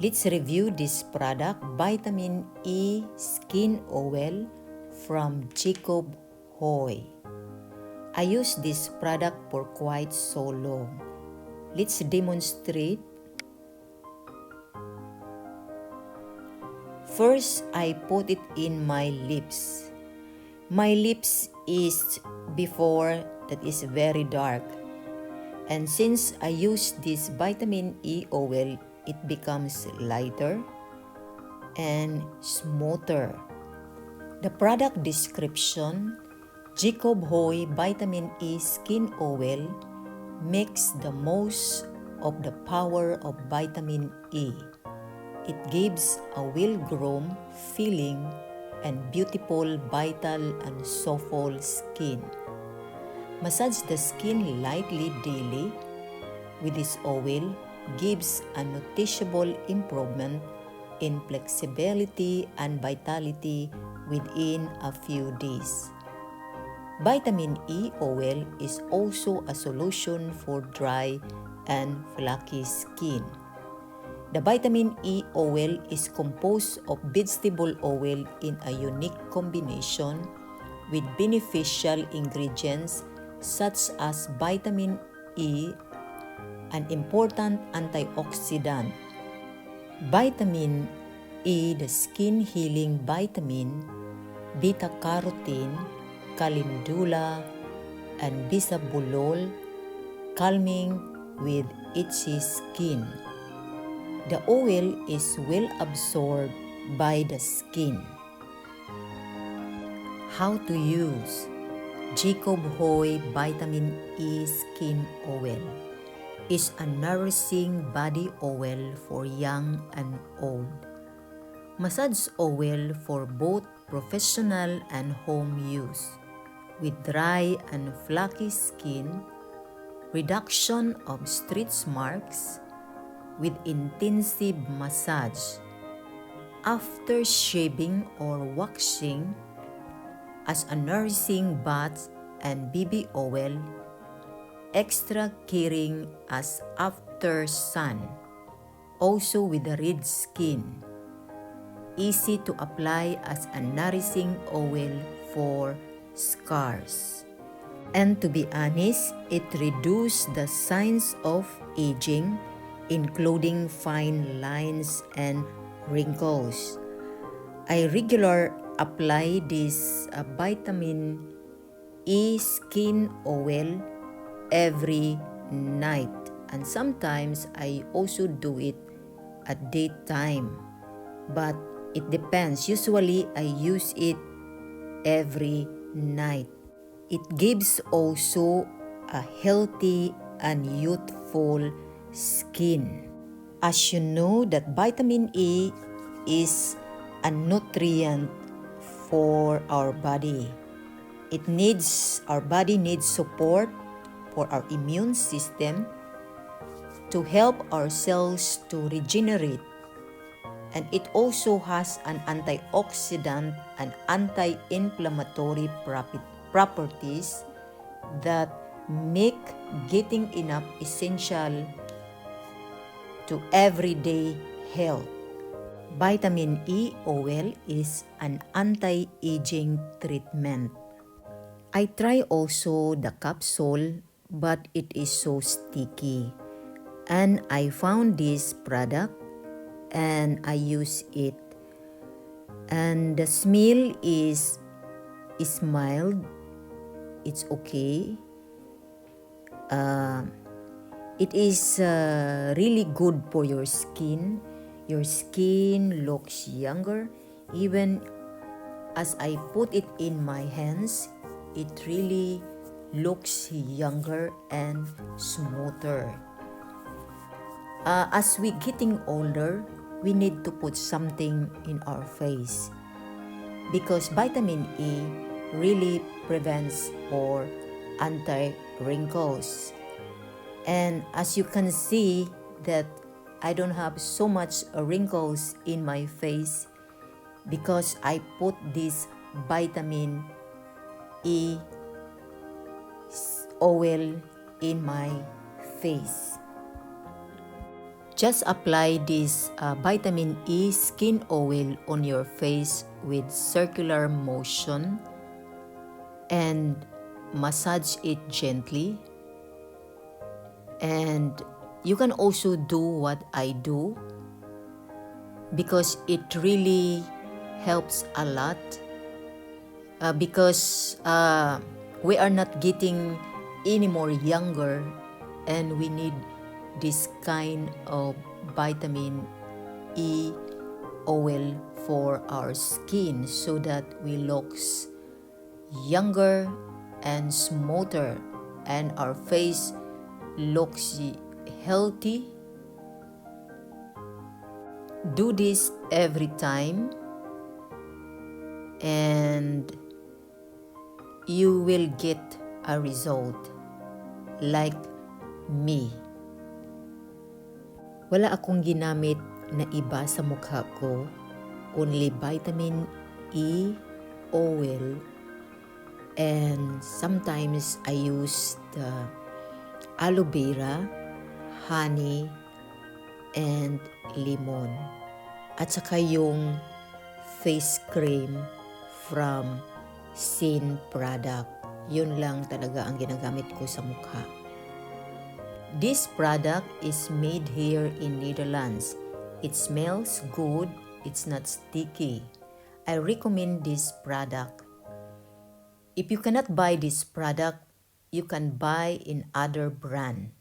Let's review this product, Vitamin E Skin Oil from Jacob HOOY. I used this product for quite so long. Let's demonstrate. First, I put it in my lips. My lips is before that is very dark. And since I use this Vitamin E oil, it becomes lighter and smoother. The product description, Jacob HOOY Vitamin E Skin Oil makes the most of the power of vitamin E. It gives a well-groomed feeling and beautiful, vital, and supple skin. Massage the skin lightly daily with this oil gives a noticeable improvement in flexibility and vitality within a few days. Vitamin E oil is also a solution for dry and flaky skin. The Vitamin E oil is composed of vegetable oil in a unique combination with beneficial ingredients such as vitamin E, an important antioxidant. Vitamin E, the skin healing vitamin, beta-carotene, calendula, and bisabolol, calming with itchy skin. The oil is well absorbed by the skin. How to use Jacob HOOY Vitamin E Skin Oil. Is a nourishing body oil for young and old. Massage oil for both professional and home use. With dry and flaky skin, reduction of stretch marks, with intensive massage. After shaving or waxing, as a nourishing bath and BB oil, extra caring as after sun, also with the red skin. Easy to apply as a nourishing oil for scars. And to be honest, it reduces the signs of aging, including fine lines and wrinkles. I regularly apply this Vitamin E skin oil every night, and sometimes I also do it at daytime, but it depends. Usually I use it every night. It gives also a healthy and youthful skin. As you know that vitamin E is a nutrient for our body. Our body needs support for our immune system to help our cells to regenerate. And it also has an antioxidant and anti-inflammatory properties that make getting enough essential to everyday health. Vitamin E oil is an anti-aging treatment. I try also the capsule, but it is so sticky. And I found this product and I use it. And the smell is mild. It's okay. It is really good for your skin. Your skin looks younger. Even as I put it in my hands, it really looks younger and smoother. As we getting older, we need to put something in our face because vitamin E really prevents or anti-wrinkles. And as you can see that I don't have so much wrinkles in my face because I put this vitamin E oil in my face. Just apply this vitamin E skin oil on your face with circular motion and massage it gently. And you can also do what I do because it really helps a lot because we are not getting any more younger, and we need this kind of vitamin E oil for our skin so that we looks younger and smoother, and our face looks healthy. Do this every time and you will get a result like me. Wala akong ginamit na iba sa mukha ko, only vitamin E oil, and sometimes I use the aloe vera, honey, and lemon. At saka yung face cream from Sin product. Yun lang talaga ang ginagamit ko sa mukha. This product is made here in Netherlands. It smells good. It's not sticky. I recommend this product. If you cannot buy this product, you can buy in other brand.